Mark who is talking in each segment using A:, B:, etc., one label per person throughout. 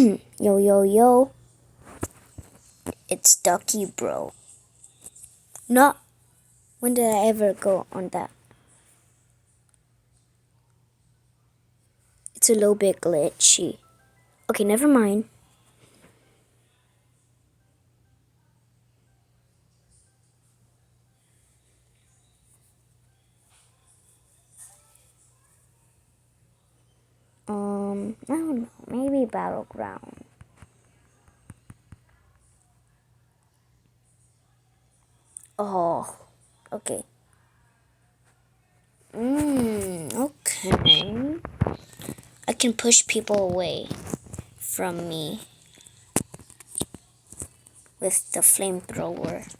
A: Yo, yo, yo. It's Ducky Bro. No. When did I ever go on that? It's a little bit glitchy. Okay, never mind. I don't know. Maybe Battleground. Oh, okay. Okay. I can push people away from me with the flamethrower.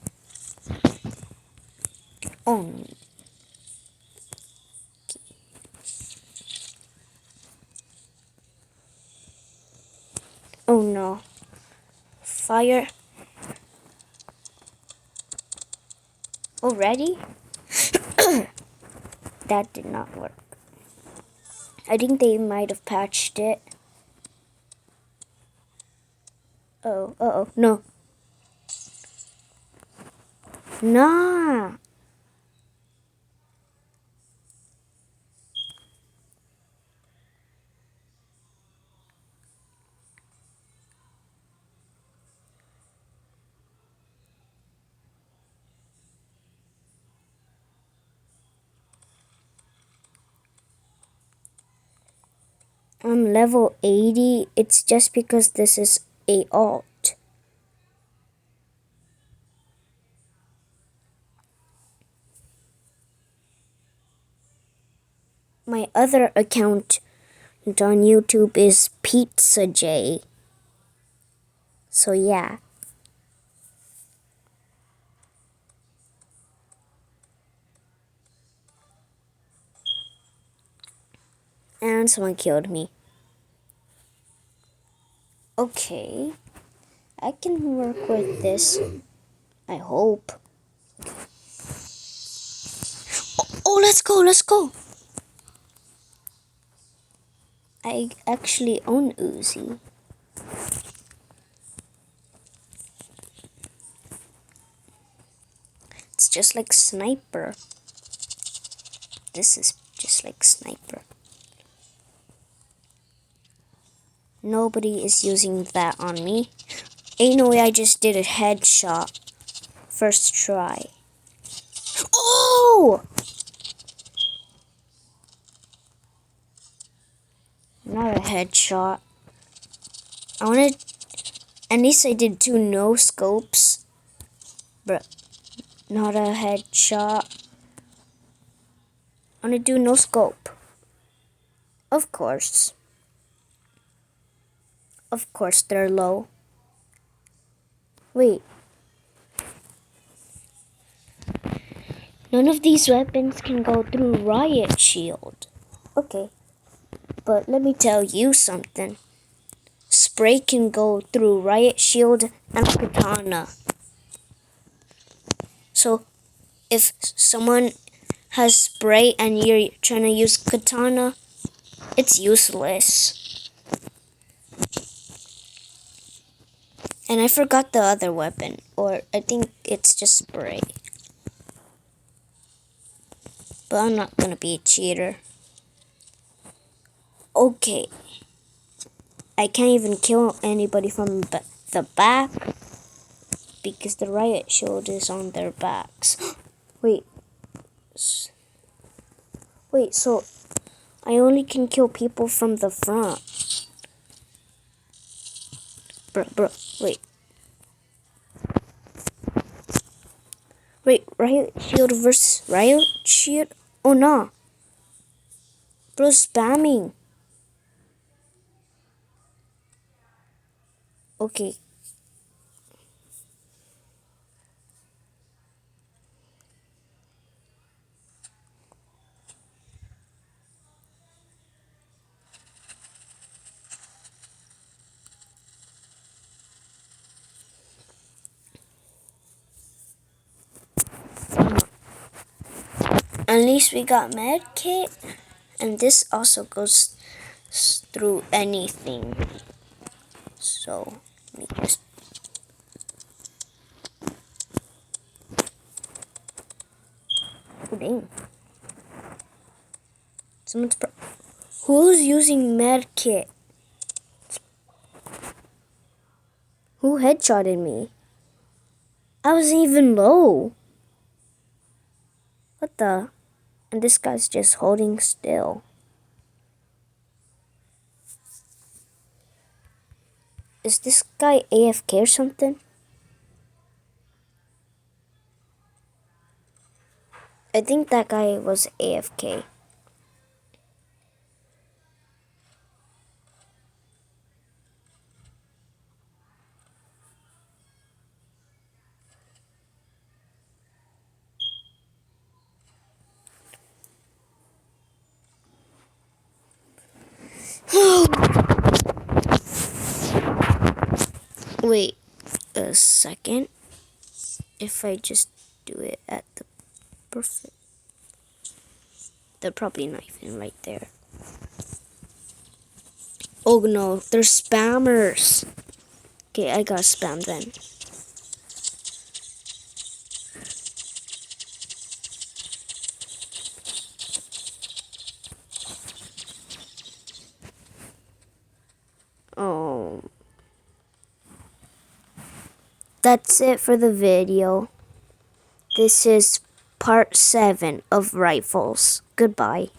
A: Oh, oh no. Fire. Already? That did not work. I think they might have patched it. Oh, uh-oh, no. Nah. I'm level 80. It's just because this is a alt. My other account on YouTube is Pizza J. So yeah. And someone killed me. Okay. I can work with this. I hope. Oh, let's go, let's go. I actually own Uzi. It's just like Sniper. This is just like Sniper. Nobody is using that on me. Ain't no way I just did a headshot. First try. Oh! Not a headshot. I wanted... At least I did 2 no scopes. But not a headshot. I want to do no scope. Of course. Of course they're low. Wait. None of these weapons can go through Riot Shield. Okay. But let me tell you something. Spray can go through Riot Shield and Katana. So, if someone has spray and you're trying to use Katana, it's useless. And I forgot the other weapon, or I think it's just spray. But I'm not gonna be a cheater. Okay. I can't even kill anybody from the back because the Riot Shield is on their backs. Wait. Wait, so I only can kill people from the front. Bro, wait. Wait, Riot Shield versus Riot Shield? Oh, no. Bro, spamming. Okay. At least we got medkit. And this also goes through anything. So let me just. Oh, dang. Who's using medkit? Who headshotted me? I wasn't even low. What the? And this guy's just holding still. Is this guy AFK or something? I think that guy was AFK. Wait a second. If I just do it at the perfect. They're probably not even right there. Oh no, they're spammers. Okay, I got spam then. Oh. That's it for the video. This is part 7 of rifles. Goodbye.